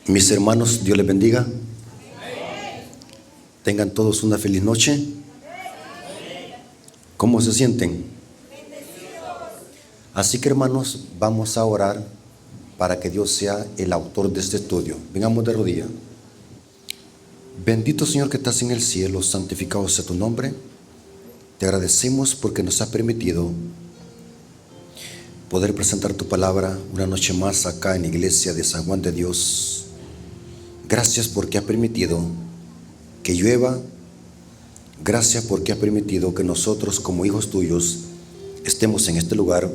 Mis hermanos, Dios les bendiga. Tengan todos una feliz noche. ¿Cómo se sienten? Así que, hermanos, vamos a orar para que Dios sea el autor de este estudio. Vengamos de rodillas. Bendito Señor que estás en el cielo, santificado sea tu nombre. Te agradecemos porque nos has permitido poder presentar tu palabra una noche más acá en la iglesia de San Juan de Dios. Gracias porque has permitido que llueva. Gracias porque has permitido que nosotros como hijos tuyos estemos en este lugar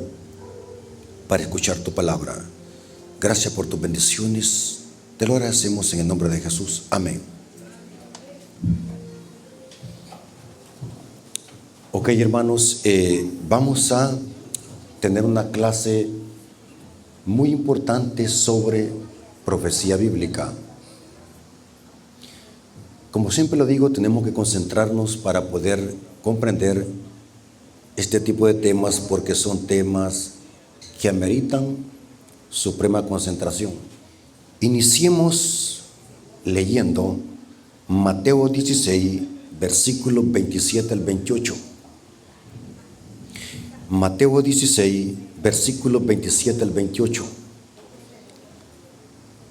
para escuchar tu palabra. Gracias por tus bendiciones. Te lo agradecemos en el nombre de Jesús. Amén. Ok, hermanos, vamos a tener una clase muy importante sobre profecía bíblica. Como siempre lo digo, tenemos que concentrarnos para poder comprender este tipo de temas, porque son temas que ameritan suprema concentración. Iniciemos leyendo Mateo 16, versículos 27 al 28. Mateo 16, versículos 27 al 28.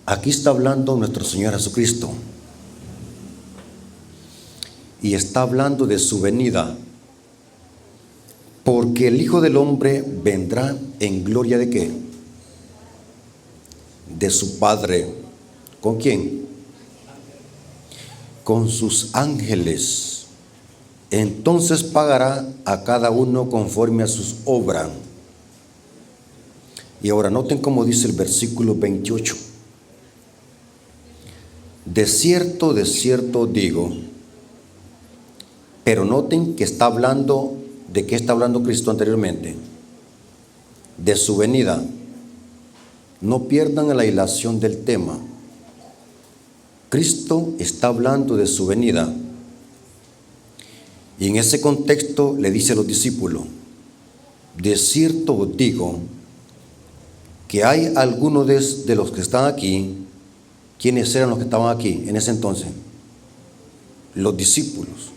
Aquí está hablando nuestro Señor Jesucristo. Y está hablando de su venida. Porque el Hijo del Hombre vendrá en gloria ¿de qué? De su Padre. ¿Con quién? Con sus ángeles. Entonces pagará a cada uno conforme a sus obras. Y ahora noten cómo dice el versículo 28. De cierto digo. Pero noten que está hablando, ¿de qué está hablando Cristo anteriormente? De su venida. No pierdan la hilación del tema. Cristo está hablando de su venida. Y en ese contexto le dice a los discípulos, de cierto os digo que hay algunos de los que están aquí. ¿Quiénes eran los que estaban aquí en ese entonces? Los discípulos.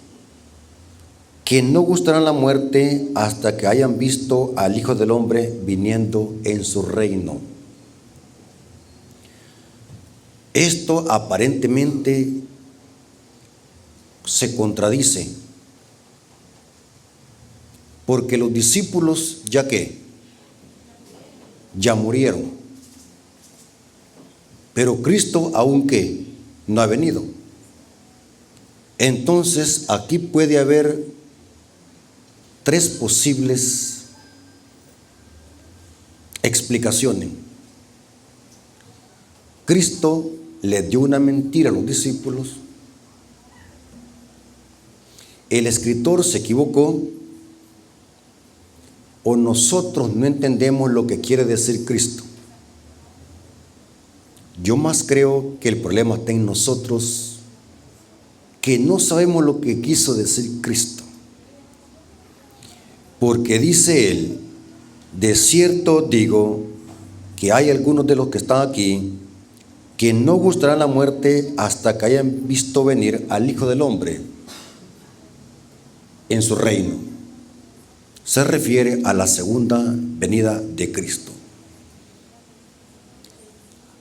Que no gustarán la muerte hasta que hayan visto al Hijo del Hombre viniendo en su reino. Esto aparentemente se contradice, porque los discípulos ya murieron, pero Cristo aún no ha venido. Entonces aquí puede haber tres posibles explicaciones. Cristo le dio una mentira a los discípulos. El escritor se equivocó, o nosotros no entendemos lo que quiere decir Cristo. Yo más creo que el problema está en nosotros, que no sabemos lo que quiso decir Cristo. Porque dice él, de cierto digo que hay algunos de los que están aquí que no gustarán la muerte hasta que hayan visto venir al Hijo del Hombre en su reino. Se refiere a la segunda venida de Cristo.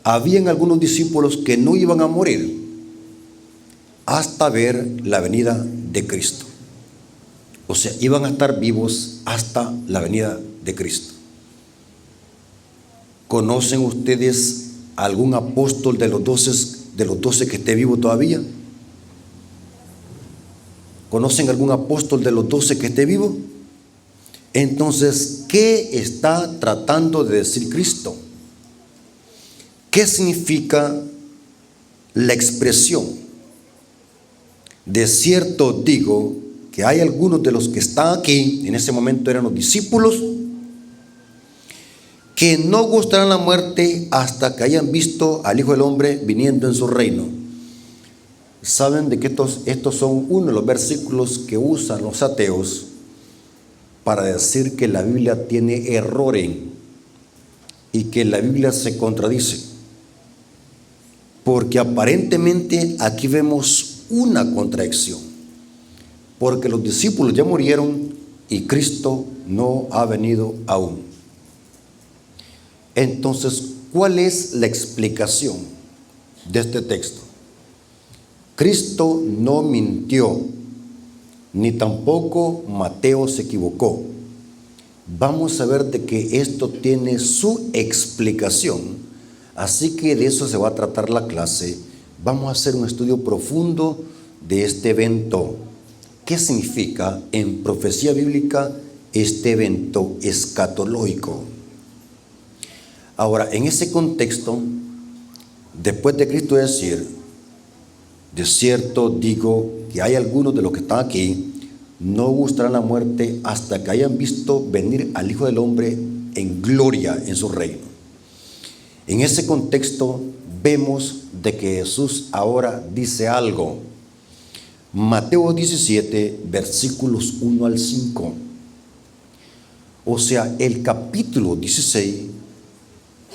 Habían algunos discípulos que no iban a morir hasta ver la venida de Cristo. O sea, iban a estar vivos hasta la venida de Cristo. ¿Conocen ustedes algún apóstol de los 12 que esté vivo todavía? ¿Conocen algún apóstol de los 12 que esté vivo? Entonces, ¿qué está tratando de decir Cristo? ¿Qué significa la expresión? De cierto digo que hay algunos de los que están aquí, en ese momento eran los discípulos, que no gustarán la muerte hasta que hayan visto al Hijo del Hombre viniendo en su reino. Saben de que estos son uno de los versículos que usan los ateos para decir que la Biblia tiene errores y que la Biblia se contradice. Porque aparentemente aquí vemos una contradicción. Porque los discípulos ya murieron y Cristo no ha venido aún. Entonces, ¿cuál es la explicación de este texto? Cristo no mintió, ni tampoco Mateo se equivocó. Vamos a ver de que esto tiene su explicación, así que de eso se va a tratar la clase. Vamos a hacer un estudio profundo de este evento. ¿Qué significa en profecía bíblica este evento escatológico? Ahora, en ese contexto, después de Cristo decir, de cierto digo que hay algunos de los que están aquí, no gustarán la muerte hasta que hayan visto venir al Hijo del Hombre en gloria en su reino. En ese contexto vemos de que Jesús ahora dice algo. Mateo 17, versículos 1 al 5. O sea, el capítulo 16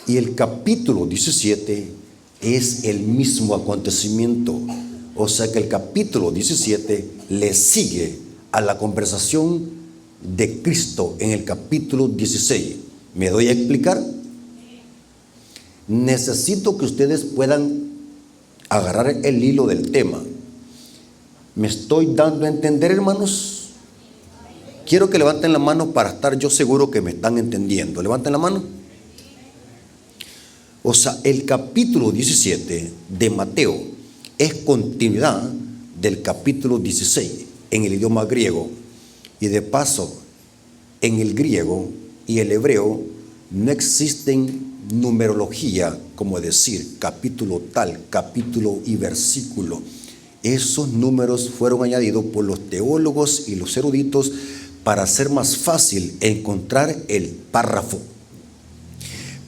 y el capítulo 17 es el mismo acontecimiento. O sea que el capítulo 17 le sigue a la conversación de Cristo en el capítulo 16. ¿Me doy a explicar? Necesito que ustedes puedan agarrar el hilo del tema. ¿Me estoy dando a entender, hermanos? Quiero que levanten la mano para estar yo seguro que me están entendiendo. Levanten la mano. O sea, el capítulo 17 de Mateo es continuidad del capítulo 16 en el idioma griego. Y de paso, en el griego y el hebreo no existen numerología, como decir capítulo tal, capítulo y versículo. Esos números fueron añadidos por los teólogos y los eruditos para hacer más fácil encontrar el párrafo.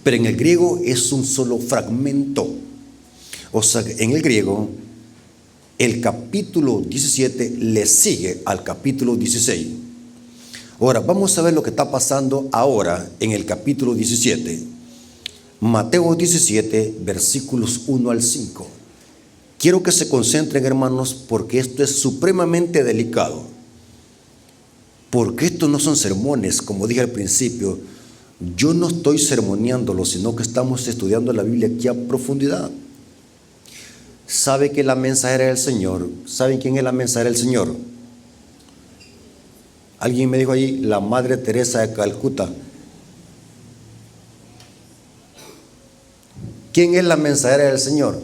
Pero en el griego es un solo fragmento. O sea, en el griego, el capítulo 17 le sigue al capítulo 16. Ahora, vamos a ver lo que está pasando ahora en el capítulo 17. Mateo 17, versículos 1 al 5. Quiero que se concentren, hermanos, porque esto es supremamente delicado. Porque estos no son sermones, como dije al principio. Yo no estoy sermoneándolo, sino que estamos estudiando la Biblia aquí a profundidad. ¿Sabe que la mensajera del Señor? ¿Saben quién es la mensajera del Señor? Alguien me dijo allí, la Madre Teresa de Calcuta. ¿Quién es la mensajera del Señor?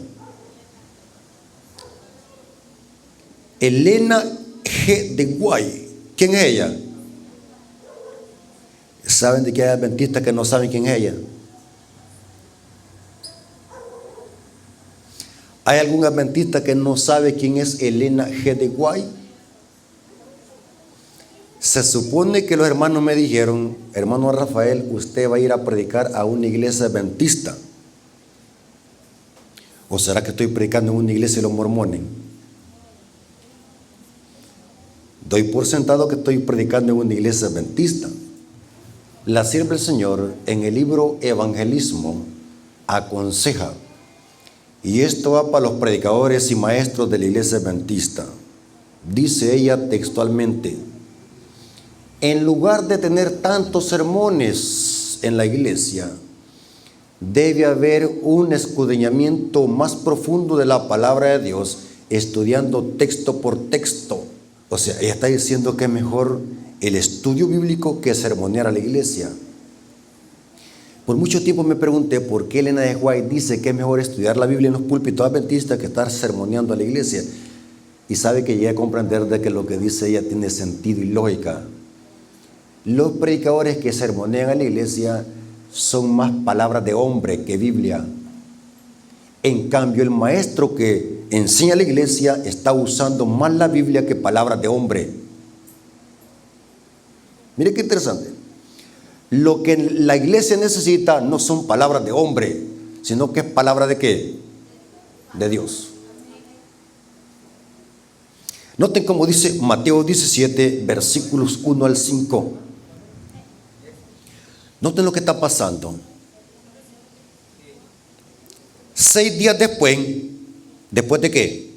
Elena G. de White. ¿Quién es ella? ¿Saben de qué hay adventistas que no saben quién es ella? ¿Hay algún adventista que no sabe quién es Elena G. de White? Se supone que los hermanos me dijeron, hermano Rafael, usted va a ir a predicar a una iglesia adventista. ¿O será que estoy predicando en una iglesia de los mormones? Doy por sentado que estoy predicando en una iglesia adventista. La sierva del Señor en el libro Evangelismo aconseja, y esto va para los predicadores y maestros de la iglesia adventista. Dice ella textualmente, en lugar de tener tantos sermones en la iglesia, debe haber un escudriñamiento más profundo de la palabra de Dios, estudiando texto por texto. O sea, ella está diciendo que es mejor el estudio bíblico que sermonear a la iglesia. Por mucho tiempo me pregunté por qué Elena de White dice que es mejor estudiar la Biblia en los púlpitos adventistas que estar sermoneando a la iglesia. Y sabe que llegué a comprender de que lo que dice ella tiene sentido y lógica. Los predicadores que sermonean a la iglesia son más palabras de hombre que Biblia. En cambio, el maestro que enseña a la iglesia está usando más la Biblia que palabras de hombre. Mire qué interesante. Lo que la iglesia necesita no son palabras de hombre, sino que es palabra de ¿qué? De Dios. Noten cómo dice Mateo 17, versículos 1 al 5. Noten lo que está pasando. 6 días después, ¿después de qué?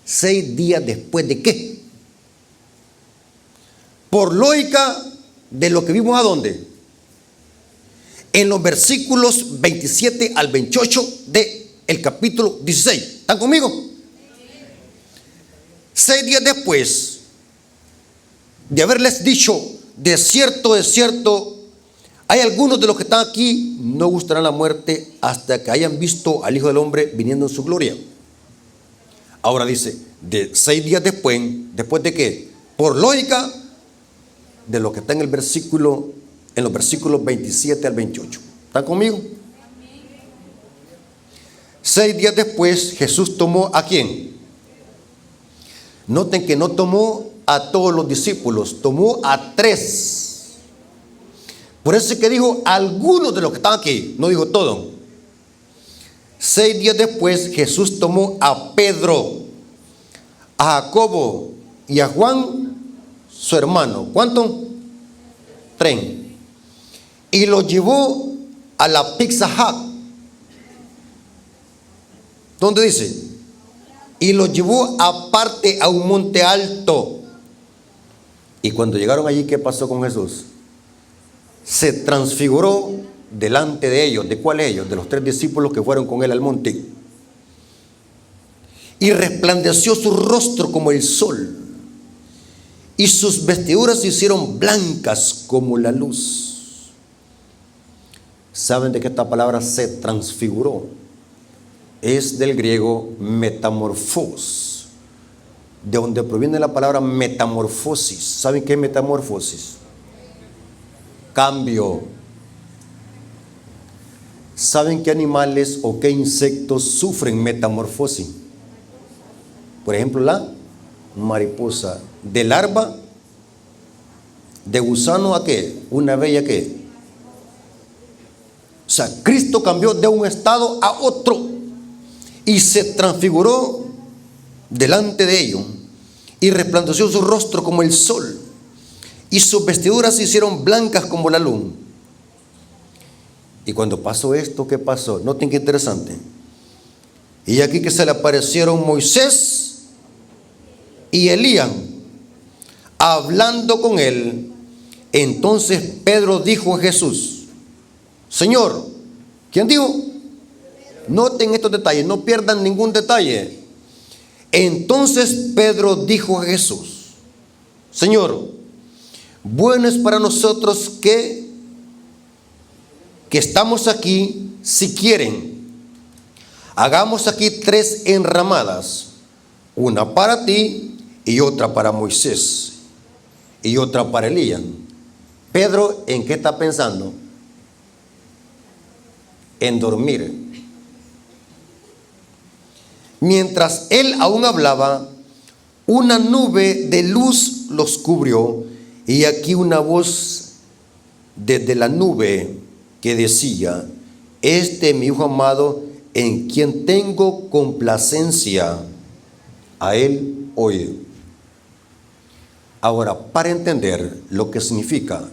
6 días después de qué. Por lógica de lo que vimos, ¿a dónde? En los versículos 27 al 28 del capítulo 16. ¿Están conmigo? 6 días después de haberles dicho, de cierto, hay algunos de los que están aquí no gustarán la muerte hasta que hayan visto al Hijo del Hombre viniendo en su gloria. Ahora dice, de 6 días después, ¿después de qué? Por lógica de lo que está en el versículo, en los versículos 27 al 28. ¿Están conmigo? 6 días después, Jesús tomó ¿a quién? Noten que no tomó a todos los discípulos, tomó a 3. Por eso es que dijo algunos de los que están aquí, no dijo todo. 6 días después, Jesús tomó a Pedro, a Jacobo y a Juan, su hermano. ¿Cuánto? 3. Y los llevó a la Pizza Hut. ¿Dónde dice? Y los llevó aparte a un monte alto. Y cuando llegaron allí, ¿qué pasó con Jesús? Se transfiguró delante de ellos. ¿De cuáles ellos? De los 3 discípulos que fueron con él al monte. Y resplandeció su rostro como el sol, y sus vestiduras se hicieron blancas como la luz. ¿Saben de qué esta palabra se transfiguró? Es del griego metamorfos, de donde proviene la palabra metamorfosis. ¿Saben qué es metamorfosis? Cambio. ¿Saben qué animales o qué insectos sufren metamorfosis? Por ejemplo, la mariposa. De larva, de gusano a qué? Una bella qué. O sea, Cristo cambió de un estado a otro y se transfiguró delante de ellos, y resplandeció su rostro como el sol, y sus vestiduras se hicieron blancas como la luz. Y cuando pasó esto, ¿qué pasó? Noten qué interesante. Y aquí que se le aparecieron Moisés y Elías hablando con él. Entonces Pedro dijo a Jesús: Señor. ¿Quién dijo? Noten estos detalles, no pierdan ningún detalle. Entonces Pedro dijo a Jesús: Señor, bueno es para nosotros que estamos aquí. Si quieren, hagamos aquí 3 enramadas, una para ti y otra para Moisés y otra para Elías. Pedro, ¿en qué está pensando? En dormir. Mientras él aún hablaba, una nube de luz los cubrió, y aquí una voz desde la nube que decía: Este es mi Hijo amado, en quien tengo complacencia, a él oíd. Ahora, para entender lo que significa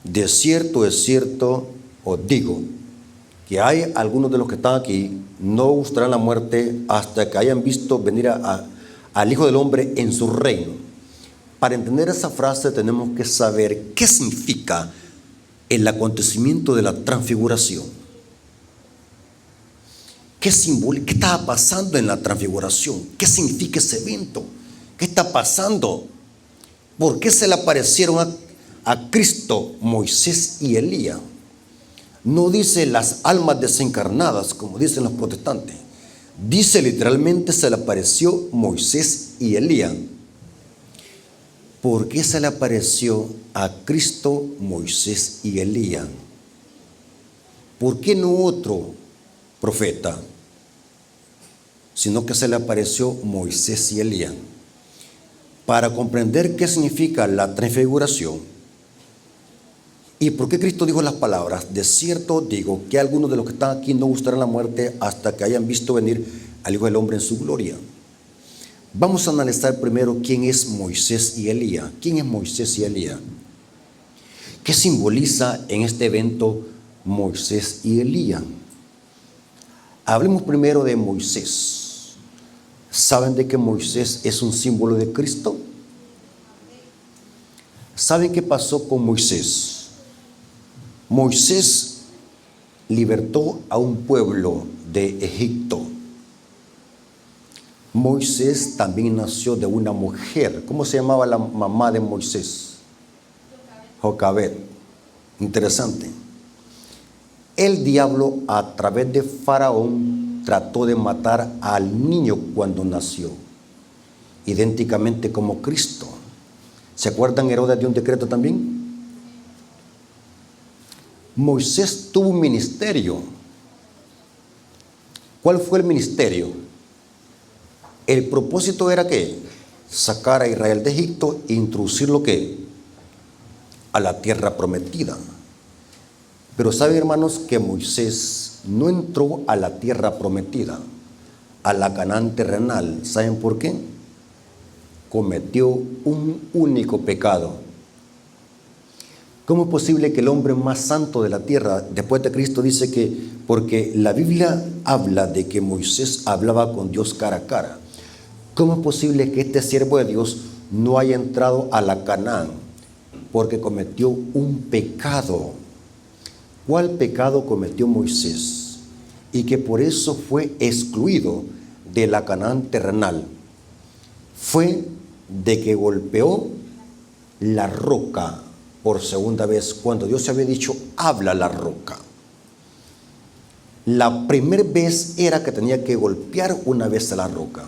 de cierto es cierto os digo, que hay algunos de los que están aquí no gustarán la muerte hasta que hayan visto venir al Hijo del Hombre en su reino. Para entender esa frase tenemos que saber qué significa el acontecimiento de la transfiguración. ¿Qué estaba pasando en la transfiguración? ¿Qué significa ese evento? ¿Qué está pasando? ¿Por qué se le aparecieron a Cristo, Moisés y Elías? No dice las almas desencarnadas, como dicen los protestantes. Dice literalmente se le apareció Moisés y Elías. ¿Por qué se le apareció a Cristo, Moisés y Elías? ¿Por qué no otro profeta? Sino que se le apareció Moisés y Elías. Para comprender qué significa la transfiguración y por qué Cristo dijo las palabras: de cierto digo que algunos de los que están aquí no gustarán la muerte hasta que hayan visto venir al Hijo del Hombre en su gloria. Vamos a analizar primero quién es Moisés y Elías. ¿Quién es Moisés y Elías? ¿Qué simboliza en este evento Moisés y Elías? Hablemos primero de Moisés. ¿Saben de que Moisés es un símbolo de Cristo? ¿Saben qué pasó con Moisés? Moisés libertó a un pueblo de Egipto. Moisés también nació de una mujer. ¿Cómo se llamaba la mamá de Moisés? Jocabed. Interesante. El diablo, a través de Faraón, trató de matar al niño cuando nació, idénticamente como Cristo. ¿Se acuerdan, Herodes dio un decreto también? Moisés tuvo un ministerio. ¿Cuál fue el ministerio? El propósito era que sacar a Israel de Egipto e introducirlo ¿qué? A la tierra prometida. Pero saben, hermanos, que Moisés no entró a la tierra prometida, a la Canaán terrenal. ¿Saben por qué? Cometió un único pecado. ¿Cómo es posible que el hombre más santo de la tierra, después de Cristo, dice que, porque la Biblia habla de que Moisés hablaba con Dios cara a cara? ¿Cómo es posible que este siervo de Dios no haya entrado a la Canaán? Porque cometió un pecado. ¿Cuál pecado cometió Moisés? Y que por eso fue excluido de la Canaán terrenal. Fue de que golpeó la roca por segunda vez, cuando Dios había dicho, habla la roca. La primera vez era que tenía que golpear una vez a la roca.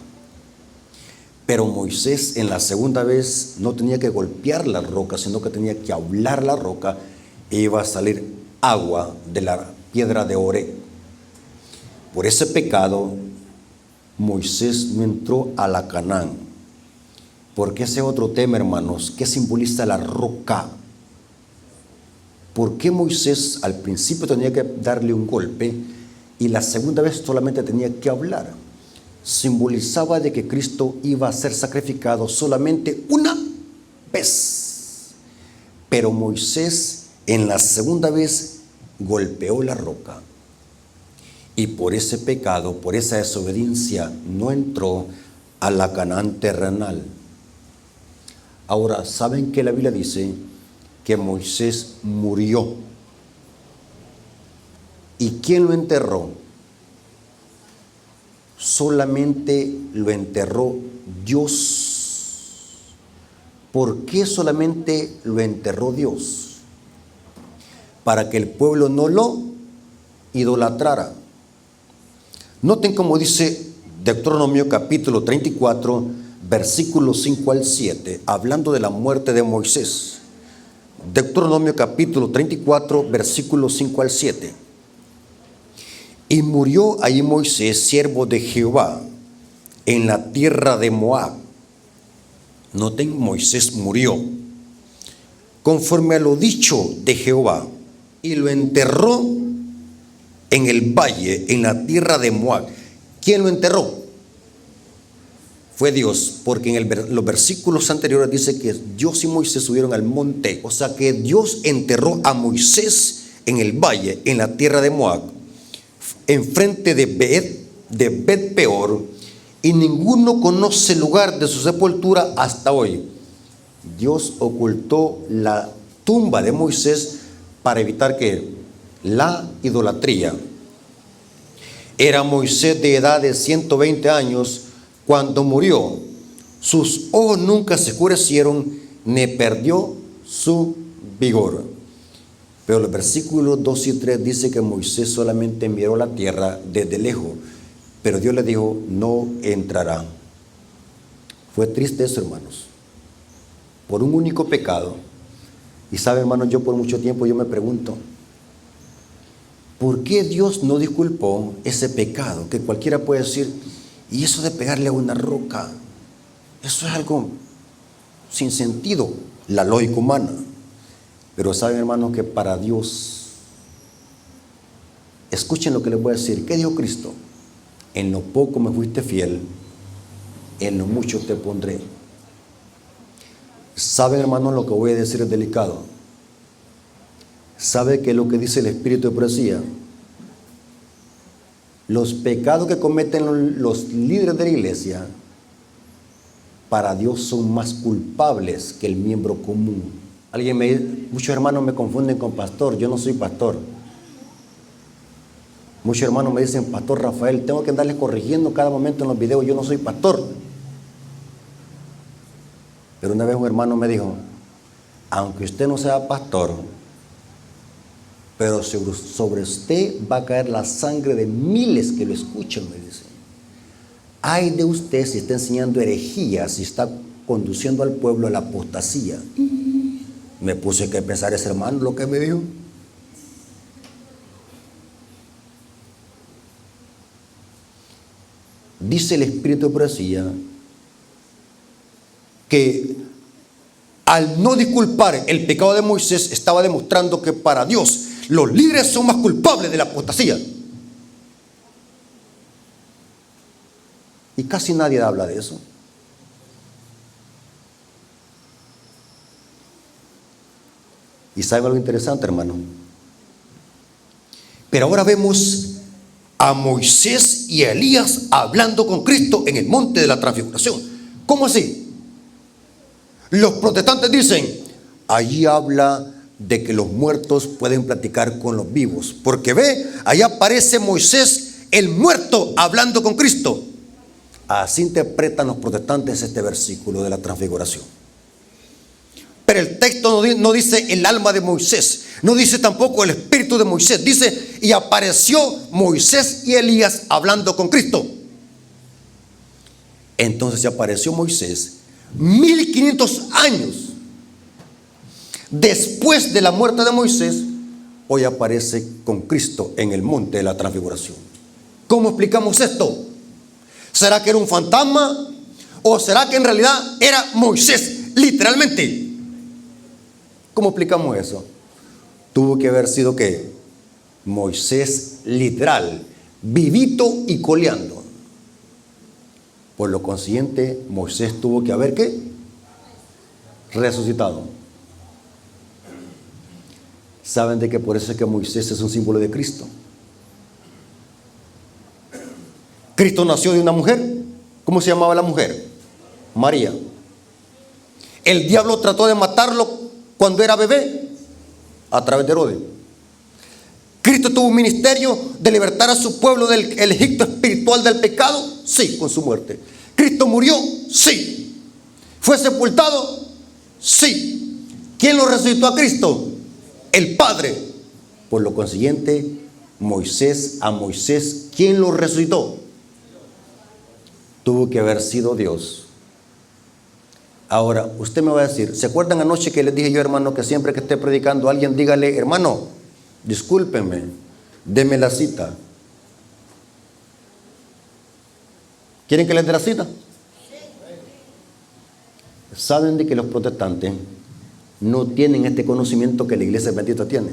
Pero Moisés en la segunda vez no tenía que golpear la roca, sino que tenía que hablar la roca e iba a salir agua de la piedra de Oreb. Por ese pecado, Moisés no entró a la Canaán. Porque ese otro tema, hermanos, ¿qué simboliza la roca? ¿Por qué Moisés al principio tenía que darle un golpe y la segunda vez solamente tenía que hablar? Simbolizaba de que Cristo iba a ser sacrificado solamente una vez. Pero Moisés en la segunda vez golpeó la roca. Y por ese pecado, por esa desobediencia, no entró a la Canaán terrenal. Ahora, ¿saben que la Biblia dice que Moisés murió? ¿Y quién lo enterró? Solamente lo enterró Dios. ¿Por qué solamente lo enterró Dios? Para que el pueblo no lo idolatrara. Noten cómo dice Deuteronomio capítulo 34, versículos 5 al 7, hablando de la muerte de Moisés. Deuteronomio capítulo 34, versículos 5 al 7. Y murió ahí Moisés, siervo de Jehová, en la tierra de Moab. Noten, Moisés murió conforme a lo dicho de Jehová, y lo enterró en el valle, en la tierra de Moab. ¿Quién lo enterró? Fue Dios, porque en los versículos anteriores dice que Dios y Moisés subieron al monte. O sea que Dios enterró a Moisés en el valle, en la tierra de Moab, enfrente de Bet Peor, y ninguno conoce el lugar de su sepultura hasta hoy. Dios ocultó la tumba de Moisés para evitar que la idolatría. Era Moisés de edad de 120 años cuando murió. Sus ojos nunca se oscurecieron, ni perdió su vigor. Pero los versículos 2 y 3 dice que Moisés solamente miró la tierra desde lejos, pero Dios le dijo, no entrará. Fue triste eso, hermanos, por un único pecado. Y sabe, hermanos, yo por mucho tiempo yo me pregunto, ¿por qué Dios no disculpó ese pecado? Que cualquiera puede decir, y eso de pegarle a una roca, eso es algo sin sentido, la lógica humana. Pero saben, hermanos, que para Dios, escuchen lo que les voy a decir. ¿Qué dijo Cristo? En lo poco me fuiste fiel, en lo mucho te pondré. Saben, hermanos, lo que voy a decir es delicado. ¿Sabe qué es lo que dice el espíritu de profecía? Los pecados que cometen los líderes de la iglesia, para Dios son más culpables que el miembro común. Muchos hermanos me confunden con pastor. Yo no soy pastor. Muchos hermanos me dicen, Pastor Rafael, tengo que andarles corrigiendo cada momento en los videos. Yo no soy pastor. Pero una vez un hermano me dijo, aunque usted no sea pastor, pero sobre usted va a caer la sangre de miles que lo escuchan, me dice. Ay de usted si está enseñando herejías, si está conduciendo al pueblo a la apostasía. Me puse que pensar ese hermano lo que me dijo. Dice el Espíritu de Profecía que al no disculpar el pecado de Moisés estaba demostrando que para Dios los líderes son más culpables de la apostasía. Y casi nadie habla de eso. Y saben algo interesante, hermano. Pero ahora vemos a Moisés y a Elías hablando con Cristo en el monte de la transfiguración. ¿Cómo así? Los protestantes dicen, allí habla de que los muertos pueden platicar con los vivos. Porque ve, ahí aparece Moisés, el muerto, hablando con Cristo. Así interpretan los protestantes este versículo de la transfiguración. Pero el texto no dice el alma de Moisés, no dice tampoco el espíritu de Moisés, dice y apareció Moisés y Elías hablando con Cristo. Entonces se apareció Moisés 1500 años después de la muerte de Moisés. Hoy aparece con Cristo en el monte de la transfiguración. ¿Cómo explicamos esto? ¿Será que era un fantasma? ¿O será que en realidad era Moisés literalmente? ¿Cómo explicamos eso? Tuvo que haber sido ¿qué? Moisés literal, vivito y coleando. Por lo consiguiente, Moisés tuvo que haber ¿qué? Resucitado. ¿Saben de que por eso es que Moisés es un símbolo de Cristo? Cristo nació de una mujer. ¿Cómo se llamaba la mujer? María. El diablo trató de matarlo cuando era bebé, a través de Herodes. Cristo tuvo un ministerio de libertar a su pueblo del Egipto espiritual del pecado, sí, con su muerte. Cristo murió, sí. Fue sepultado, sí. ¿Quién lo resucitó a Cristo? El Padre. Por lo consiguiente, a Moisés, ¿quién lo resucitó? Tuvo que haber sido Dios. Ahora, usted me va a decir, ¿se acuerdan anoche que les dije yo, hermano, que siempre que esté predicando alguien dígale, hermano, discúlpenme, deme la cita? ¿Quieren que les dé la cita? ¿Saben de que los protestantes no tienen este conocimiento que la iglesia adventista tiene?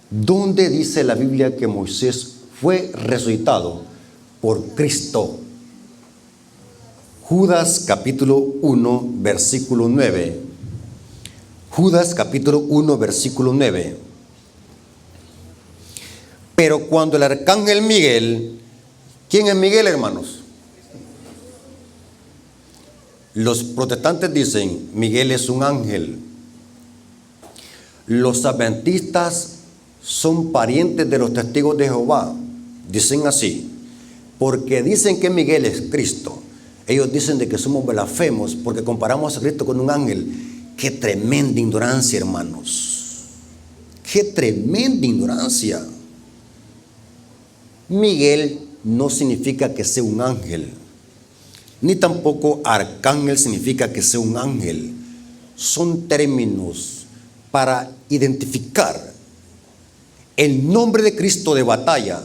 ¿Dónde dice la Biblia que Moisés fue resucitado por Cristo? Judas capítulo 1, versículo 9. Judas capítulo 1, versículo 9. Pero cuando el arcángel Miguel, ¿quién es Miguel, hermanos? Los protestantes dicen, Miguel es un ángel. Los adventistas son parientes de los testigos de Jehová. Dicen así, porque dicen que Miguel es Cristo. Ellos dicen de que somos blasfemos porque comparamos a Cristo con un ángel. ¡Qué tremenda ignorancia, hermanos! ¡Qué tremenda ignorancia! Miguel no significa que sea un ángel, ni tampoco arcángel significa que sea un ángel. Son términos para identificar el nombre de Cristo de batalla.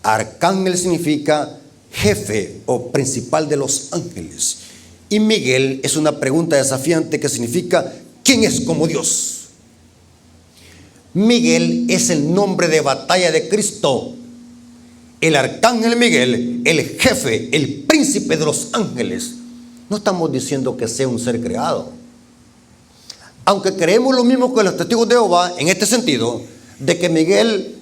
Arcángel significa jefe o principal de los ángeles. Y Miguel es una pregunta desafiante que significa ¿quién es como Dios? Miguel es el nombre de batalla de Cristo. El arcángel Miguel, el jefe, el príncipe de los ángeles. No estamos diciendo que sea un ser creado. Aunque creemos lo mismo que los testigos de Jehová en este sentido, de que Miguel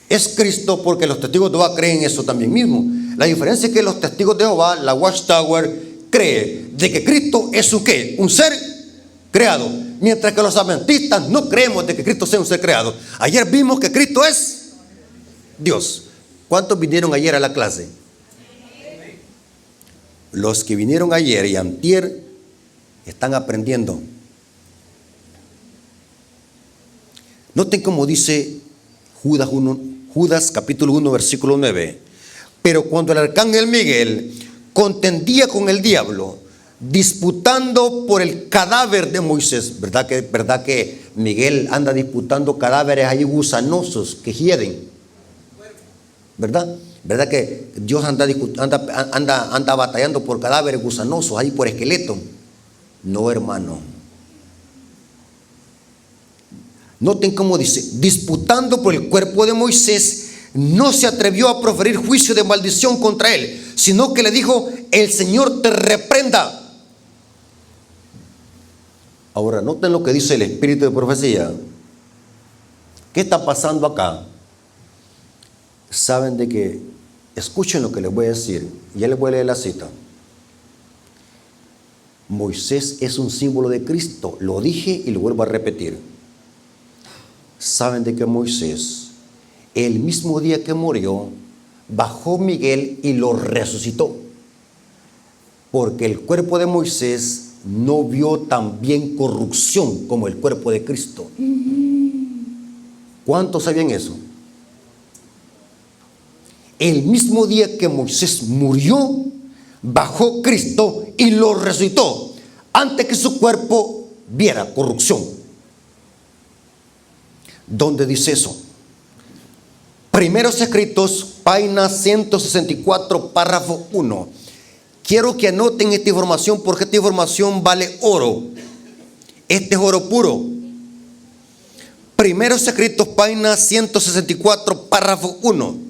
es Cristo, porque los testigos de Jehová creen eso también mismo. La diferencia es que los testigos de Jehová, la Watchtower, cree de que Cristo es un ¿qué? Un ser creado. Mientras que los adventistas no creemos de que Cristo sea un ser creado. Ayer vimos que Cristo es Dios. ¿Cuántos vinieron ayer a la clase? Los que vinieron ayer y antier están aprendiendo. Noten cómo dice Judas capítulo 1 versículo 9. Pero cuando el arcángel Miguel contendía con el diablo, disputando por el cadáver de Moisés, ¿verdad que Miguel anda disputando cadáveres ahí gusanosos que hieden? ¿Verdad que Dios anda batallando por cadáveres gusanosos ahí por esqueleto? No, hermano. Noten cómo dice, disputando por el cuerpo de Moisés, no se atrevió a proferir juicio de maldición contra él, sino que le dijo, el Señor te reprenda. Ahora, noten lo que dice el espíritu de profecía. ¿Qué está pasando acá? Saben de que, escuchen lo que les voy a decir, ya les voy a leer la cita. Moisés es un símbolo de Cristo, lo dije y lo vuelvo a repetir. Saben de que Moisés, el mismo día que murió, bajó Miguel y lo resucitó, porque el cuerpo de Moisés no vio también corrupción como el cuerpo de Cristo. ¿Cuántos sabían eso? El mismo día que Moisés murió, bajó Cristo y lo resucitó antes que su cuerpo viera corrupción. ¿Dónde dice eso? Primeros Escritos, página 164, párrafo 1. Quiero que anoten esta información porque esta información vale oro. Este es oro puro. Primeros Escritos, página 164, párrafo 1.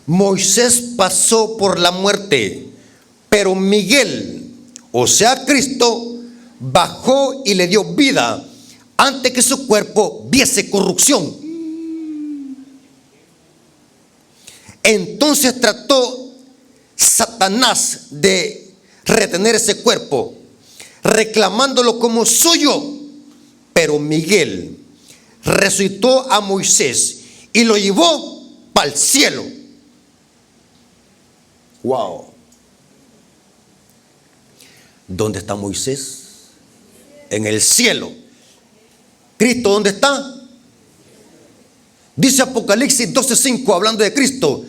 Moisés pasó por la muerte, pero Miguel, o sea Cristo, bajó y le dio vida antes que su cuerpo viese corrupción. Entonces trató Satanás de retener ese cuerpo, reclamándolo como suyo, pero Miguel resucitó a Moisés y lo llevó para el cielo. Wow. ¿Dónde está Moisés? En el cielo. ¿Cristo dónde está? Dice Apocalipsis 12:5, hablando de Cristo,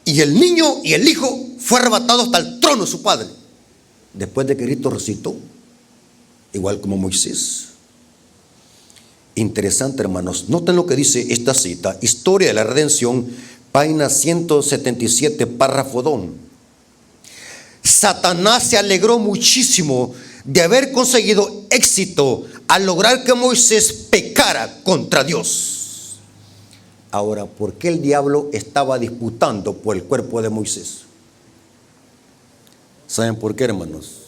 y el niño y el hijo fue arrebatado hasta el trono de su padre, después de que Cristo resucitó, igual como Moisés. Interesante, hermanos. Noten lo que dice esta cita, Historia de la Redención, página 177, párrafo 2. Satanás se alegró muchísimo de haber conseguido éxito al lograr que Moisés pecara contra Dios. Ahora, ¿por qué el diablo estaba disputando por el cuerpo de Moisés? ¿Saben por qué, hermanos?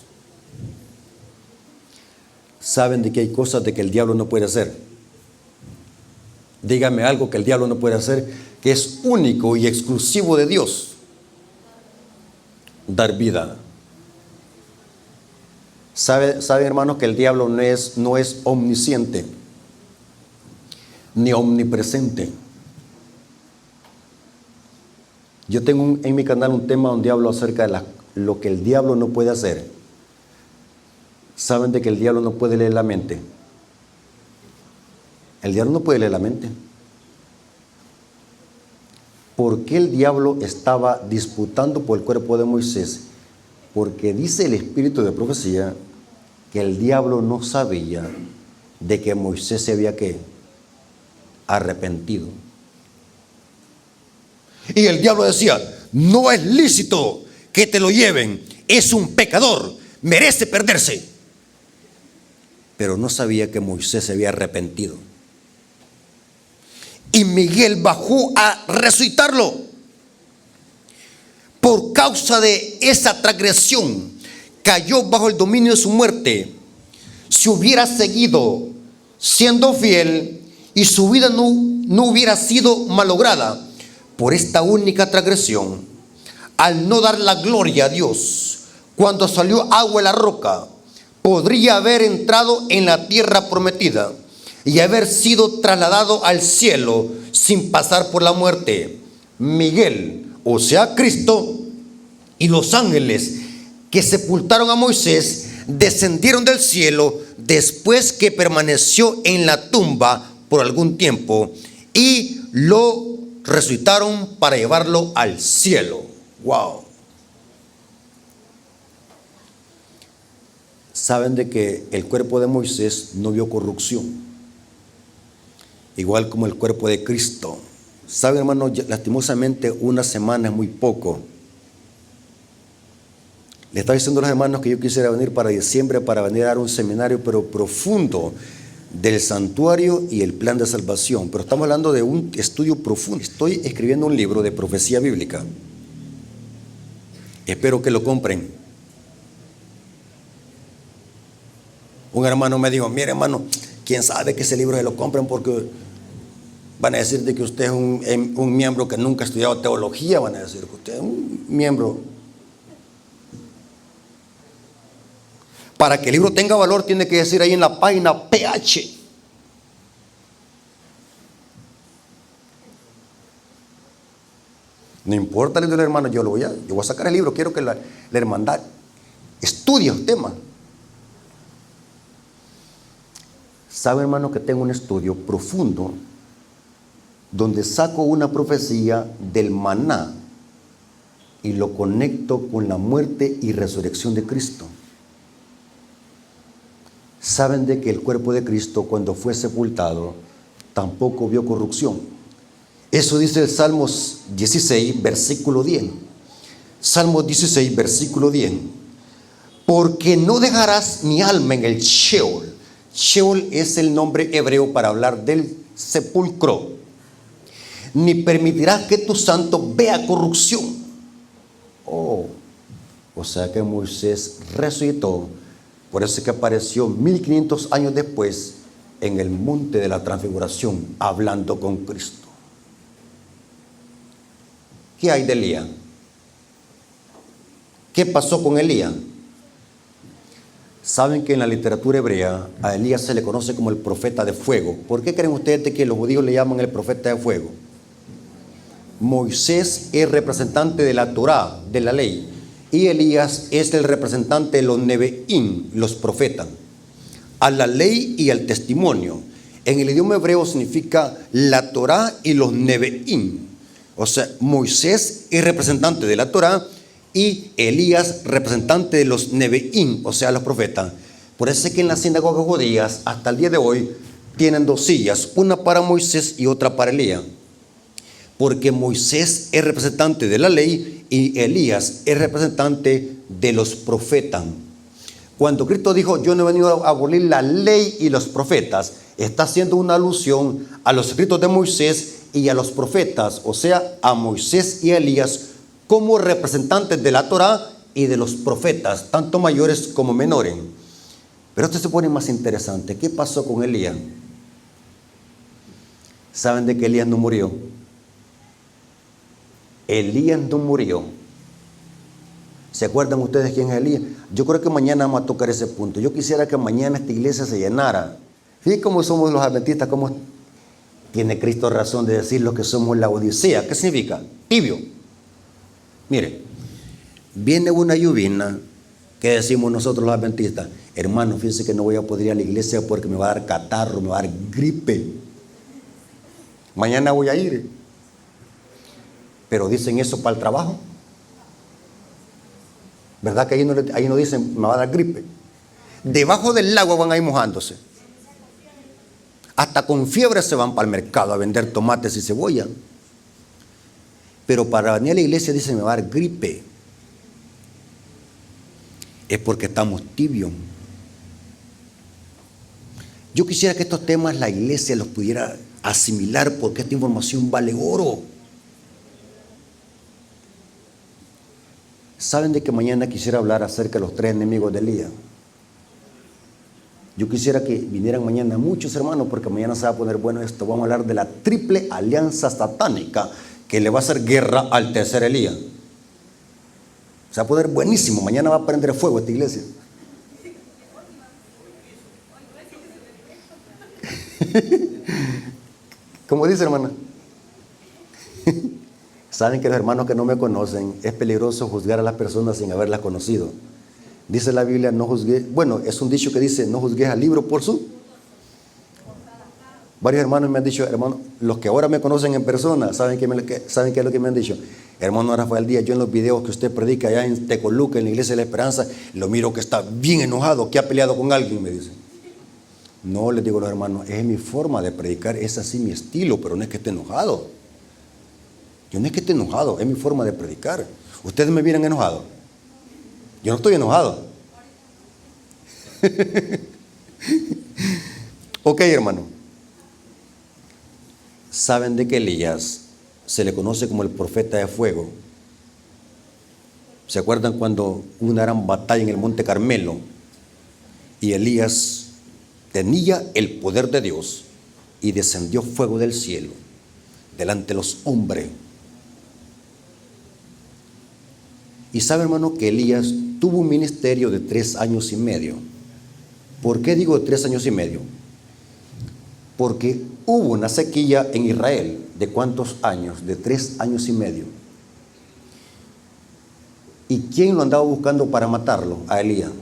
¿Saben de que hay cosas de que el diablo no puede hacer? Dígame algo que el diablo no puede hacer, que es único y exclusivo de Dios. Dar vida. ¿Saben, hermanos, que el diablo no es omnisciente ni omnipresente? Yo tengo en mi canal un tema donde hablo acerca de lo que el diablo no puede hacer. ¿Saben de que el diablo no puede leer la mente? El diablo no puede leer la mente. ¿Por qué el diablo estaba disputando por el cuerpo de Moisés? Porque dice el espíritu de profecía que el diablo no sabía de que Moisés se había ¿qué? Arrepentido. Y el diablo decía, no es lícito que te lo lleven, es un pecador, merece perderse. Pero no sabía que Moisés se había arrepentido. Y Miguel bajó a resucitarlo. Por causa de esa transgresión, cayó bajo el dominio de su muerte. Si hubiera seguido siendo fiel y su vida no hubiera sido malograda por esta única transgresión, al no dar la gloria a Dios, cuando salió agua de la roca, podría haber entrado en la tierra prometida y haber sido trasladado al cielo sin pasar por la muerte. Miguel, o sea Cristo, y los ángeles que sepultaron a Moisés descendieron del cielo después que permaneció en la tumba por algún tiempo y lo resucitaron para llevarlo al cielo. Wow. Saben de que el cuerpo de Moisés no vio corrupción, igual como el cuerpo de Cristo. Saben, hermanos, lastimosamente una semana es muy poco. Le estaba diciendo a los hermanos que yo quisiera venir para diciembre para venir a dar un seminario pero profundo del santuario y el plan de salvación. Pero estamos hablando de un estudio profundo. Estoy escribiendo un libro de profecía bíblica. Espero que lo compren. Un hermano me dijo: mire, hermano, quién sabe que ese libro se lo compren porque van a decir de que usted es un miembro que nunca ha estudiado teología. Van a decir que usted es un miembro. Para que el libro tenga valor tiene que decir ahí en la página PH. No importa el hermano, yo voy a sacar el libro. Quiero que la hermandad estudie el tema. Sabe, hermano, que tengo un estudio profundo donde saco una profecía del maná y lo conecto con la muerte y resurrección de Cristo. Saben de que el cuerpo de Cristo, cuando fue sepultado, tampoco vio corrupción. Eso dice el Salmos 16, versículo 10. Salmos 16, versículo 10. Porque no dejarás mi alma en el Sheol. Sheol es el nombre hebreo para hablar del sepulcro. Ni permitirás que tu santo vea corrupción. O sea que Moisés resucitó. Por eso es que apareció 1500 años después en el monte de la transfiguración hablando con Cristo. ¿Qué hay de Elías? ¿Qué pasó con Elías? Saben que en la literatura hebrea a Elías se le conoce como el profeta de fuego. ¿Por qué creen ustedes que los judíos le llaman el profeta de fuego? Moisés es representante de la Torá, de la ley, y Elías es el representante de los Nebeín, los profetas, a la ley y al testimonio. En el idioma hebreo significa la Torá y los Nebeín. O sea, Moisés es representante de la Torá y Elías representante de los Nebeín, o sea, los profetas. Por eso es que en las sinagogas judías hasta el día de hoy tienen dos sillas, una para Moisés y otra para Elías. Porque Moisés es representante de la ley y Elías es representante de los profetas. Cuando Cristo dijo: yo no he venido a abolir la ley y los profetas, está haciendo una alusión a los escritos de Moisés y a los profetas, o sea, a Moisés y a Elías como representantes de la Torá y de los profetas, tanto mayores como menores. Pero esto se pone más interesante. ¿Qué pasó con Elías? ¿Saben de que Elías no murió? Elías no murió. ¿Se acuerdan ustedes quién es Elías? Yo creo que mañana vamos a tocar ese punto. Yo quisiera que mañana esta iglesia se llenara. Fíjense cómo somos los adventistas, cómo tiene Cristo razón de decir lo que somos la Odisea. ¿Qué significa? Tibio. Mire, viene una lluvia, ¿qué decimos nosotros los adventistas? Hermano, fíjense que no voy a poder ir a la iglesia porque me va a dar catarro, me va a dar gripe. Mañana voy a ir. Pero dicen eso para el trabajo. ¿Verdad que ahí no dicen me va a dar gripe? Debajo del agua van a ir mojándose. Hasta con fiebre se van para el mercado a vender tomates y cebolla. Pero para venir a la iglesia dicen me va a dar gripe. Es porque estamos tibios. Yo quisiera que estos temas la iglesia los pudiera asimilar porque esta información vale oro. ¿Saben de que mañana quisiera hablar acerca de los tres enemigos de Elías? Yo quisiera que vinieran mañana muchos hermanos, porque mañana se va a poner bueno esto. Vamos a hablar de la triple alianza satánica que le va a hacer guerra al tercer Elías. Se va a poner buenísimo. Mañana va a prender fuego esta iglesia. ¿Cómo dice, hermana? Saben que los hermanos que no me conocen, es peligroso juzgar a las personas sin haberlas conocido. Dice la Biblia, no juzgué. Bueno, es un dicho que dice, no juzgues al libro por su. Varios hermanos me han dicho, hermano, los que ahora me conocen en persona, ¿saben qué es lo que me han dicho? Hermano Rafael Díaz, yo en los videos que usted predica allá en Tecoluca, en la Iglesia de la Esperanza, lo miro que está bien enojado, que ha peleado con alguien, me dice. No, les digo a los hermanos, es mi forma de predicar, es así mi estilo, pero no es que esté enojado. Yo no es que esté enojado, es mi forma de predicar. Ustedes me vienen enojado. Yo no estoy enojado. Ok, hermano. ¿Saben de que Elías se le conoce como el profeta de fuego? ¿Se acuerdan cuando hubo una gran batalla en el Monte Carmelo y Elías tenía el poder de Dios y descendió fuego del cielo delante de los hombres? Y sabe, hermano, que Elías tuvo un ministerio de 3 años y medio. ¿Por qué digo 3 años y medio? Porque hubo una sequía en Israel. ¿De cuántos años? De 3 años y medio. ¿Y quién lo andaba buscando para matarlo? A Elías.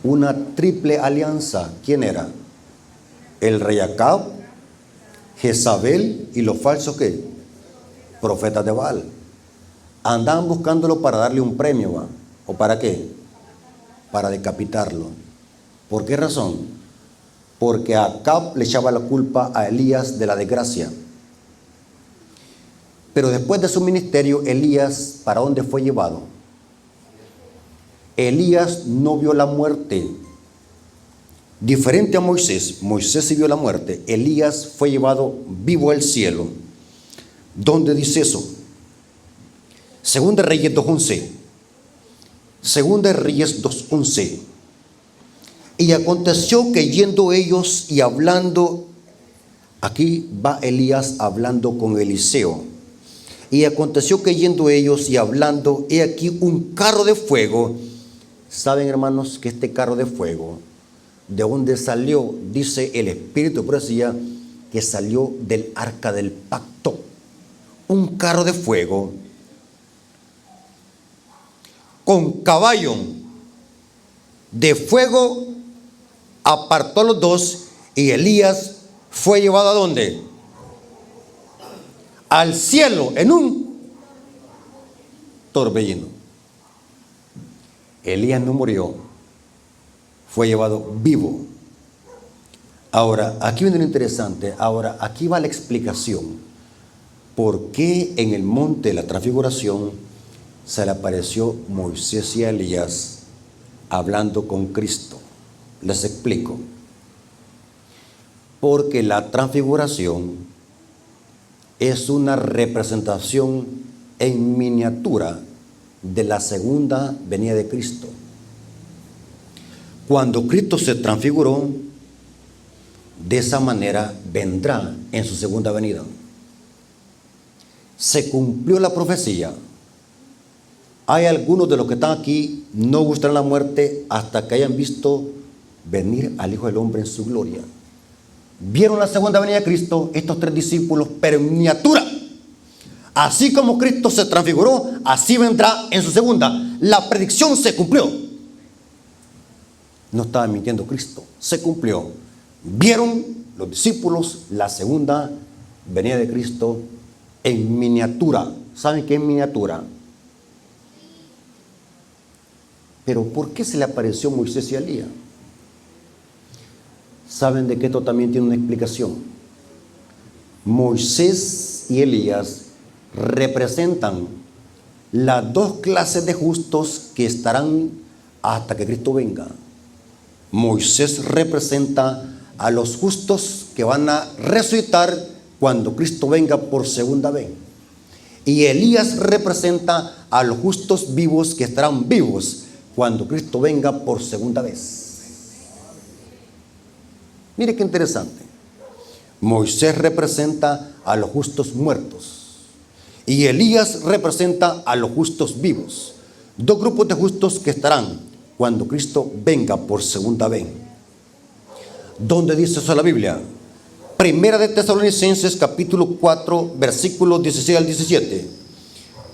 Una triple alianza. ¿Quién era? El rey Acab, Jezabel y los falsos ¿qué? Profetas de Baal. Andaban buscándolo para darle un premio, ¿va? ¿O para qué? Para decapitarlo. ¿Por qué razón? Porque Acab le echaba la culpa a Elías de la desgracia. Pero después de su ministerio, Elías, ¿para dónde fue llevado? Elías no vio la muerte. Diferente a Moisés, Moisés sí vio la muerte. Elías fue llevado vivo al cielo. ¿Dónde dice eso? Segunda de Reyes 2:11. Segunda de Reyes 2:11. Y aconteció que yendo ellos y hablando, aquí va Elías hablando con Eliseo. Y aconteció que yendo ellos y hablando, he aquí un carro de fuego. Saben, hermanos, que este carro de fuego, ¿de dónde salió? Dice el Espíritu de Profecía que salió del arca del pacto. Un carro de fuego con caballo de fuego apartó a los dos y Elías fue llevado ¿a dónde? Al cielo en un torbellino. Elías no murió, fue llevado vivo. Ahora, aquí viene lo interesante. Ahora, aquí va la explicación. ¿Por qué en el monte de la transfiguración se le apareció Moisés y Elías hablando con Cristo? Les explico. Porque la transfiguración es una representación en miniatura de la segunda venida de Cristo. Cuando Cristo se transfiguró, de esa manera vendrá en su segunda venida. Se cumplió la profecía. Hay algunos de los que están aquí no gustarán la muerte hasta que hayan visto venir al Hijo del Hombre en su gloria. Vieron la segunda venida de Cristo, estos 3 discípulos, pero en miniatura. Así como Cristo se transfiguró, así vendrá en su segunda. La predicción se cumplió. No estaba mintiendo Cristo, se cumplió. Vieron los discípulos la segunda venida de Cristo en miniatura. ¿Saben qué es miniatura? Pero ¿por qué se le apareció Moisés y Elías? ¿Saben de que esto también tiene una explicación? Moisés y Elías representan las 2 clases de justos que estarán hasta que Cristo venga. Moisés representa a los justos que van a resucitar cuando Cristo venga por segunda vez. Y Elías representa a los justos vivos que estarán vivos cuando Cristo venga por segunda vez. Mire qué interesante. Moisés representa a los justos muertos y Elías representa a los justos vivos. Dos grupos de justos que estarán cuando Cristo venga por segunda vez. ¿Dónde dice eso la Biblia? Primera de Tesalonicenses capítulo 4 versículos 16 al 17.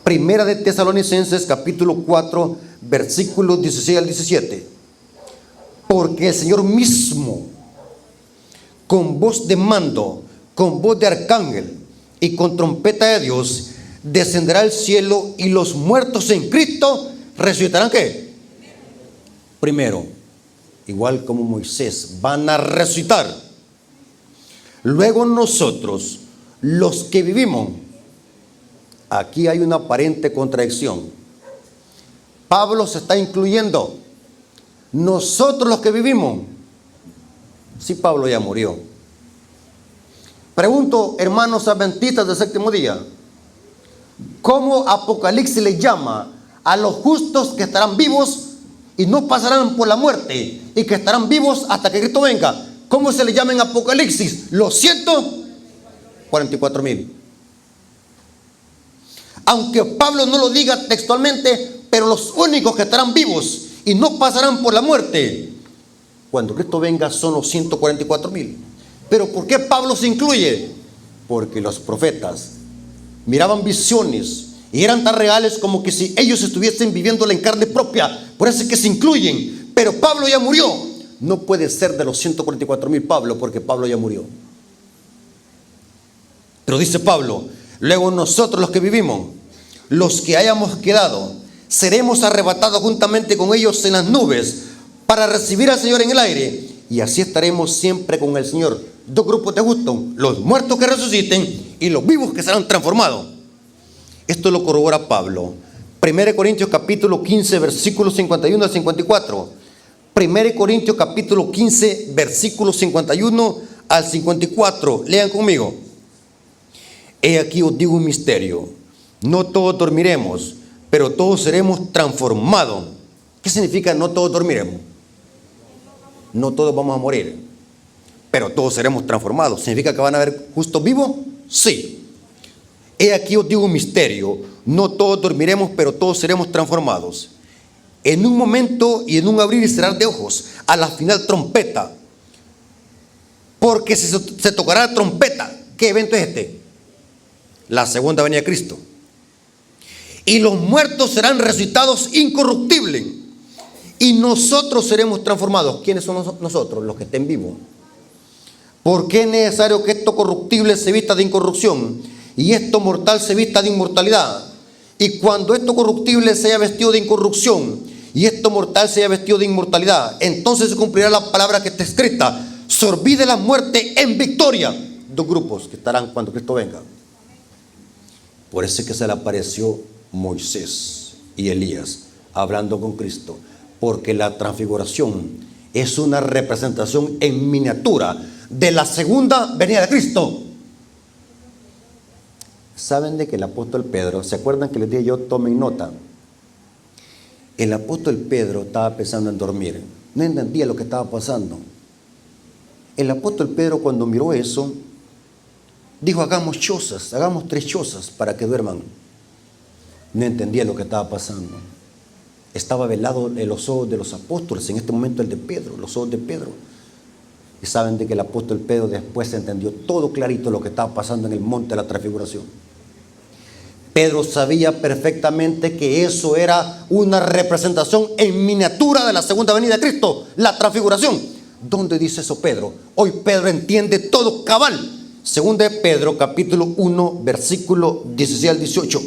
Primera de Tesalonicenses capítulo 4 versículos 16 al 17. Porque el Señor mismo, con voz de mando, con voz de arcángel y con trompeta de Dios, descenderá al cielo y los muertos en Cristo resucitarán. ¿Qué? Primero, igual como Moisés, van a resucitar. Luego nosotros, los que vivimos, aquí hay una aparente contradicción. Pablo se está incluyendo. Nosotros los que vivimos, sí, Pablo ya murió. Pregunto, hermanos adventistas del séptimo día, ¿cómo Apocalipsis les llama a los justos que estarán vivos y no pasarán por la muerte y que estarán vivos hasta que Cristo venga? ¿Cómo se le llama en Apocalipsis? Los 144,000. Aunque Pablo no lo diga textualmente, pero los únicos que estarán vivos y no pasarán por la muerte cuando Cristo venga son los 144,000. Pero ¿por qué Pablo se incluye? Porque los profetas miraban visiones y eran tan reales como que si ellos estuviesen viviéndola en carne propia. Por eso es que se incluyen. Pero Pablo ya murió. No puede ser de los 144,000 Pablo, porque Pablo ya murió. Pero dice Pablo, luego nosotros los que vivimos, los que hayamos quedado, seremos arrebatados juntamente con ellos en las nubes para recibir al Señor en el aire, y así estaremos siempre con el Señor. Dos grupos de justos, los muertos que resuciten y los vivos que serán transformados. Esto lo corrobora Pablo. 1 Corintios capítulo 15 versículos 51 al 54. 1 Corintios capítulo 15 versículos 51 al 54. Lean conmigo. He aquí os digo un misterio. No todos dormiremos, pero todos seremos transformados. ¿Qué significa no todos dormiremos? No todos vamos a morir, pero todos seremos transformados. ¿Significa que van a haber justos vivos? Sí. He aquí os digo un misterio. No todos dormiremos, pero todos seremos transformados. En un momento y en un abrir y cerrar de ojos, a la final trompeta. Porque si se tocará la trompeta, ¿qué evento es este? La segunda venida de Cristo. Y los muertos serán resucitados incorruptibles. Y nosotros seremos transformados. ¿Quiénes son nosotros? Los que estén vivos. ¿Por qué es necesario que esto corruptible se vista de incorrupción y esto mortal se vista de inmortalidad? Y cuando esto corruptible se haya vestido de incorrupción y esto mortal se haya vestido de inmortalidad, entonces se cumplirá la palabra que está escrita: sorbide la muerte en victoria. Dos grupos que estarán cuando Cristo venga. Por eso es que se le apareció Moisés y Elías hablando con Cristo, porque la transfiguración es una representación en miniatura de la segunda venida de Cristo. ¿Saben de que el apóstol Pedro, se acuerdan que les dije yo, tomen nota? El apóstol Pedro estaba pensando en dormir, no entendía lo que estaba pasando. El apóstol Pedro, cuando miró eso, dijo: hagamos chozas, hagamos 3 chozas para que duerman. No entendía lo que estaba pasando. Estaba velado en los ojos de los apóstoles, en este momento el de Pedro, los ojos de Pedro. Y saben de que el apóstol Pedro después entendió todo clarito lo que estaba pasando en el monte de la transfiguración. Pedro sabía perfectamente que eso era una representación en miniatura de la segunda venida de Cristo, la transfiguración. ¿Dónde dice eso Pedro? Hoy Pedro entiende todo cabal. Segunda de Pedro capítulo 1 versículo 16 al 18.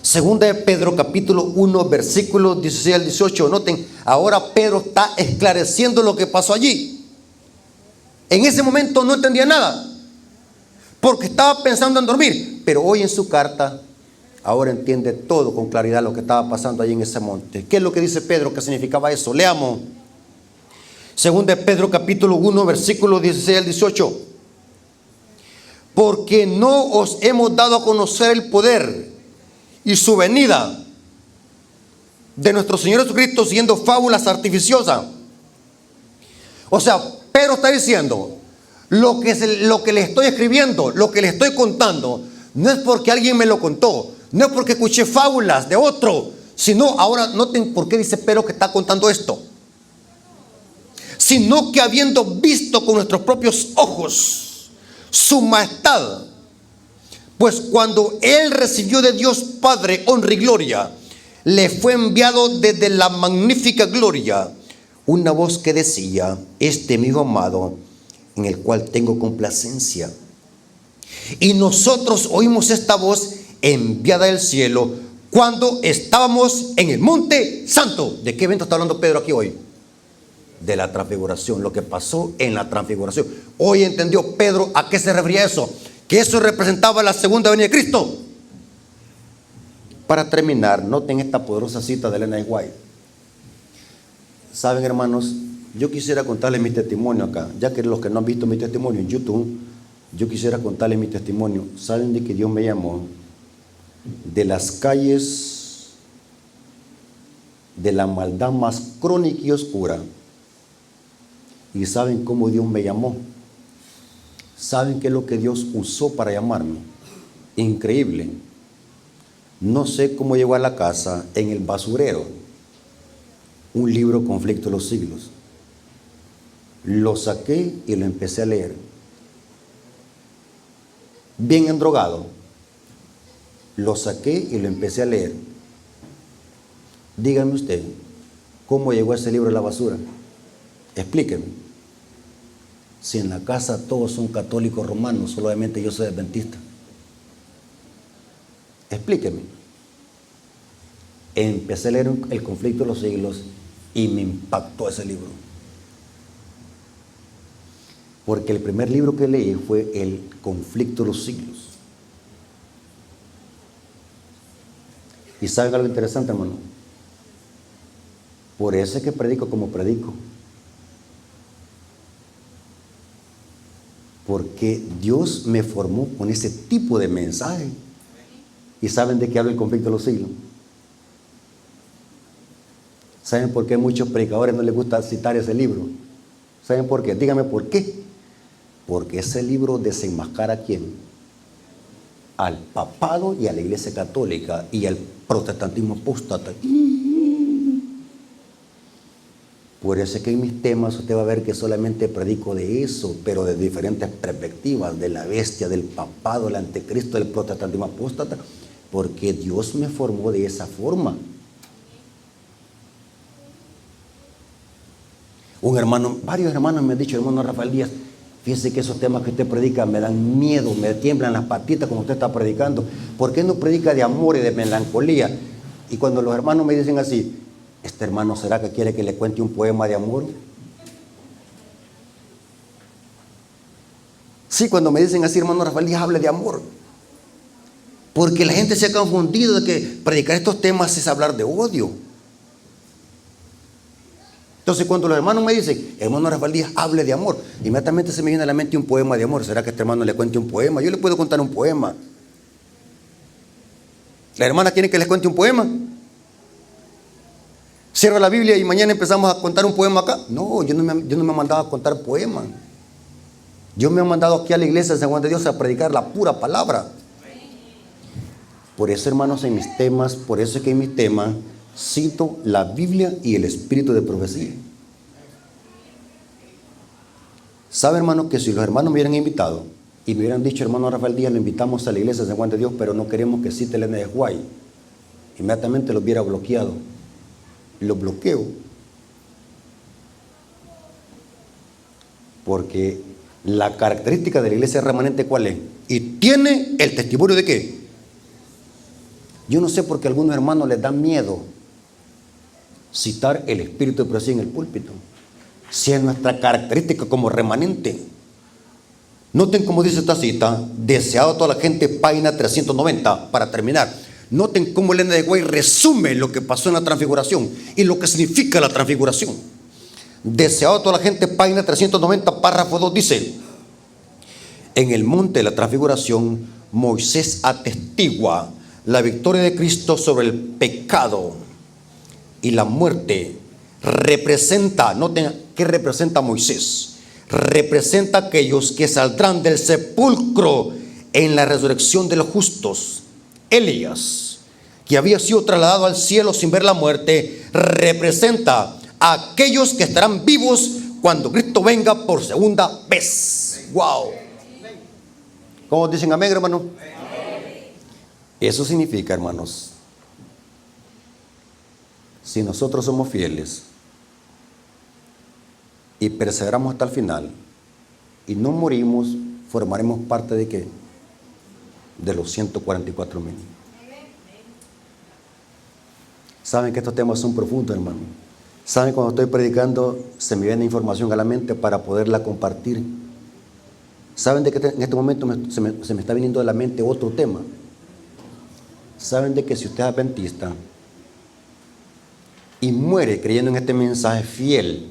Segunda de Pedro capítulo 1 versículo 16 al 18. Noten, ahora Pedro está esclareciendo lo que pasó allí. En ese momento no entendía nada, porque estaba pensando en dormir. Pero hoy en su carta, ahora entiende todo con claridad lo que estaba pasando allí en ese monte. ¿Qué es lo que dice Pedro que significaba eso? Leamos. Segunda de Pedro capítulo 1 versículo 16 al 18. Porque no os hemos dado a conocer el poder y su venida de nuestro Señor Jesucristo siguiendo fábulas artificiosas. O sea, Pedro está diciendo, lo que le estoy escribiendo, lo que le estoy contando, no es porque alguien me lo contó, no es porque escuché fábulas de otro, sino, ahora noten por qué dice Pedro que está contando esto, sino que habiendo visto con nuestros propios ojos su majestad, pues cuando él recibió de Dios Padre honra y gloria, le fue enviado desde la magnífica gloria una voz que decía: este mi hijo amado, en el cual tengo complacencia. Y nosotros oímos esta voz enviada del cielo cuando estábamos en el monte santo. ¿De qué evento está hablando Pedro aquí hoy? De la transfiguración, lo que pasó en la transfiguración. Hoy entendió Pedro a qué se refería eso, que eso representaba la segunda venida de Cristo. Para terminar, noten esta poderosa cita de Elena de White. Saben, hermanos, yo quisiera contarles mi testimonio acá, ya que los que no han visto mi testimonio en YouTube, yo quisiera contarles mi testimonio. Saben de que Dios me llamó de las calles de la maldad más crónica y oscura. Y saben cómo Dios me llamó. ¿Saben qué es lo que Dios usó para llamarme? Increíble. No sé cómo llegó a la casa, en el basurero, un libro, Conflicto de los Siglos. Lo saqué y lo empecé a leer. Bien endrogado. Lo saqué y lo empecé a leer. Díganme usted, ¿cómo llegó ese libro a la basura? Explíquenme. Si en la casa todos son católicos romanos, solamente yo soy adventista. Explíqueme. Empecé a leer el Conflicto de los Siglos y me impactó ese libro. Porque el primer libro que leí fue el Conflicto de los Siglos. ¿Y saben algo interesante, hermano? Por eso es que predico como predico. Porque Dios me formó con ese tipo de mensaje. ¿Y saben de qué habla el Conflicto de los Siglos? ¿Saben por qué a muchos predicadores no les gusta citar ese libro? ¿Saben por qué? Díganme por qué. Porque ese libro desenmascara ¿a quién? Al papado y a la Iglesia Católica y al protestantismo apóstata. Por eso es que en mis temas usted va a ver que solamente predico de eso, pero de diferentes perspectivas, de la bestia, del papado, del anticristo, del protestantismo apóstata, porque Dios me formó de esa forma. Varios hermanos me han dicho, hermano Rafael Díaz, fíjese que esos temas que usted predica me dan miedo, me tiemblan las patitas como usted está predicando. ¿Por qué no predica de amor y de melancolía? Y cuando los hermanos me dicen así, ¿este hermano será que quiere que le cuente un poema de amor? Sí, cuando me dicen así, hermano Rafael Díaz, hable de amor. Porque la gente se ha confundido de que predicar estos temas es hablar de odio. Entonces, cuando los hermanos me dicen, hermano Rafael Díaz, hable de amor, inmediatamente se me viene a la mente un poema de amor. ¿Será que este hermano le cuente un poema? Yo le puedo contar un poema. ¿La hermana quiere que les cuente un poema? Cierra la Biblia y mañana empezamos a contar un poema acá. No, yo no me he mandado a contar poemas. Yo me he mandado aquí a la iglesia de San Juan de Dios a predicar la pura palabra. Por eso, hermanos, en mis temas, por eso es que en mis temas cito la Biblia y el espíritu de profecía. ¿Sabe, hermano, que si los hermanos me hubieran invitado y me hubieran dicho, hermano Rafael Díaz, lo invitamos a la iglesia de San Juan de Dios, pero no queremos que cite Elena de White, inmediatamente lo hubiera bloqueado? Lo bloqueo. Porque la característica de la iglesia remanente, ¿cuál es? Y tiene el testimonio de qué. Yo no sé por qué a algunos hermanos les da miedo citar el espíritu de profecía en el púlpito, si es nuestra característica como remanente. Noten cómo dice esta cita, deseado a toda la gente, página 390, para terminar. Noten cómo Elena de White resume lo que pasó en la transfiguración y lo que significa la transfiguración. Deseado a toda la gente, página 390, párrafo 2, dice: en el monte de la transfiguración, Moisés atestigua la victoria de Cristo sobre el pecado y la muerte. Representa, noten qué representa Moisés. representa a aquellos que saldrán del sepulcro en la resurrección de los justos. Elías, que había sido trasladado al cielo sin ver la muerte, representa a aquellos que estarán vivos cuando Cristo venga por segunda vez. ¡Wow! ¿Cómo dicen amén, hermano? Eso significa, hermanos, si nosotros somos fieles y perseveramos hasta el final y no morimos, formaremos parte ¿de qué? De los 144,000. Saben que estos temas son profundos, hermano. Saben, cuando estoy predicando se me viene información a la mente para poderla compartir. Saben de que en este momento se me está viniendo a la mente otro tema. Saben de que si usted es adventista y muere creyendo en este mensaje fiel,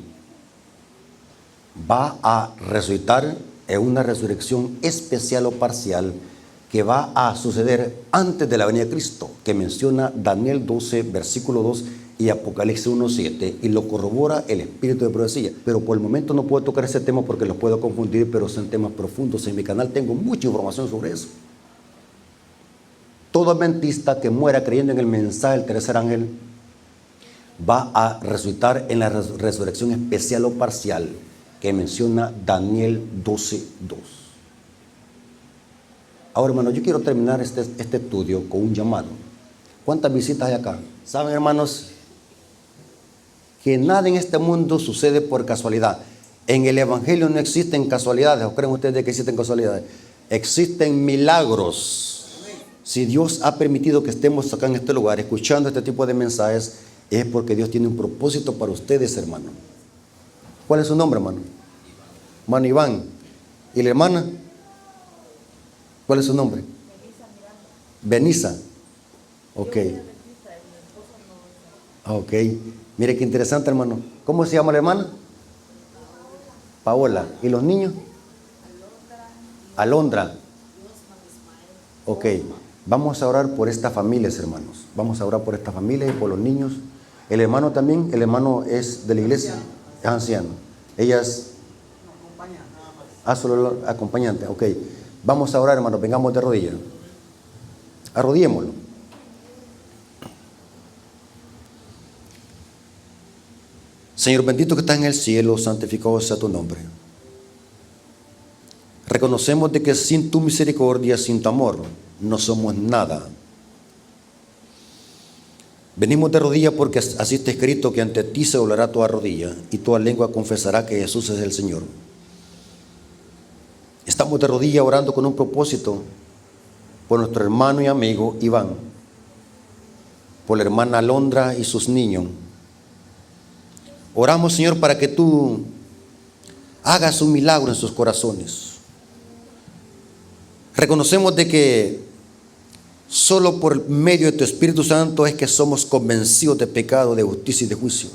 va a resucitar en una resurrección especial o parcial que va a suceder antes de la venida de Cristo, que menciona Daniel 12, versículo 2 y Apocalipsis 1:7, y lo corrobora el espíritu de profecía. Pero por el momento no puedo tocar ese tema porque los puedo confundir, pero son temas profundos. En mi canal tengo mucha información sobre eso. Todo adventista que muera creyendo en el mensaje del tercer ángel va a resucitar en la resurrección especial o parcial que menciona Daniel 12:2. Ahora, hermanos, yo quiero terminar este estudio con un llamado. ¿Cuántas visitas hay acá? ¿Saben, hermanos, que nada en este mundo sucede por casualidad? En el Evangelio no existen casualidades. ¿O creen ustedes que existen casualidades? Existen milagros. Si Dios ha permitido que estemos acá en este lugar escuchando este tipo de mensajes, es porque Dios tiene un propósito para ustedes, hermano. ¿Cuál es su nombre, hermano? Hermano Iván. ¿Y la hermana? ¿Cuál es su nombre? Benisa. Ok. Ok. Mire qué interesante, hermano. ¿Cómo se llama la hermana? Paola. ¿Y los niños? Alondra. Ok. Vamos a orar por estas familias, hermanos. Vamos a orar por estas familias y por los niños. El hermano también, el hermano es de la iglesia, es anciano. Ella es solo acompañante. Ok. Vamos a orar, hermanos. Vengamos de rodillas. Arrodillémoslo. Señor bendito que estás en el cielo, santificado sea tu nombre. Reconocemos de que sin tu misericordia, sin tu amor, no somos nada. Venimos de rodillas porque así está escrito que ante ti se doblará toda rodilla y toda lengua confesará que Jesús es el Señor. Estamos de rodillas orando con un propósito por nuestro hermano y amigo Iván, por la hermana Alondra y sus niños. Oramos, Señor, para que tú hagas un milagro en sus corazones. Reconocemos de que solo por medio de tu Espíritu Santo es que somos convencidos de pecado, de justicia y de juicio.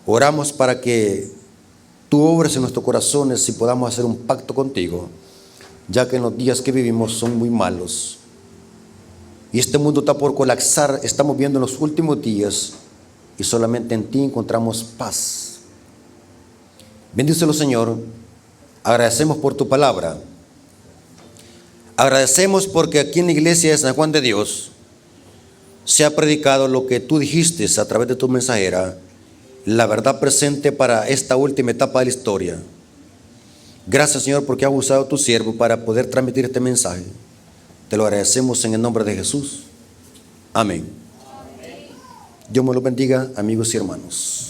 Oramos para que tú obres en nuestros corazones y podamos hacer un pacto contigo, ya que en los días que vivimos son muy malos. Y este mundo está por colapsar, estamos viendo en los últimos días y solamente en ti encontramos paz. Bendícelo, Señor. Agradecemos por tu palabra. Agradecemos porque aquí en la iglesia de San Juan de Dios se ha predicado lo que tú dijiste a través de tu mensajera, la verdad presente para esta última etapa de la historia. Gracias, Señor, porque has usado a tu siervo para poder transmitir este mensaje. Te lo agradecemos en el nombre de Jesús. Amén. Dios me lo bendiga, amigos y hermanos.